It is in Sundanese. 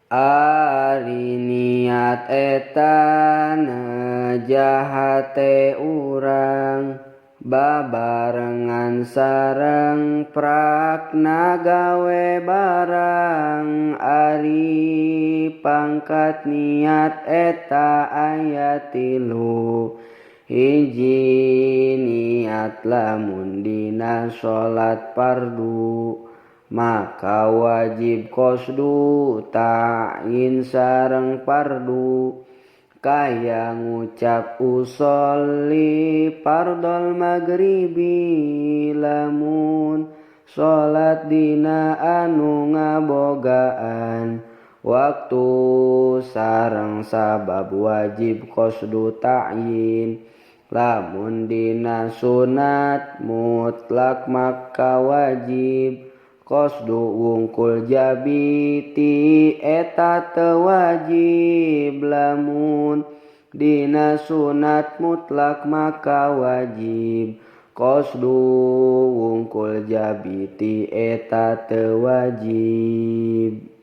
Ari niat eta najahate urang babarengan sareng prakna gawe barang. Ari pangkat niat eta aya 3. Hiji niat lamun dina sholat fardu maka wajib qasdu ta'yin sareng fardu. Kaya ngucap usolli fardol maghribi lamun sholat dina anu ngabogaan waktu sareng sabab wajib qasdu ta'yin. Lamun dina sunat mutlak maka wajib qasdu wungkul jabiti eta teu wajib. Lamun dina sunat mutlak maka wajib qasdu wungkul jabiti eta teu wajib.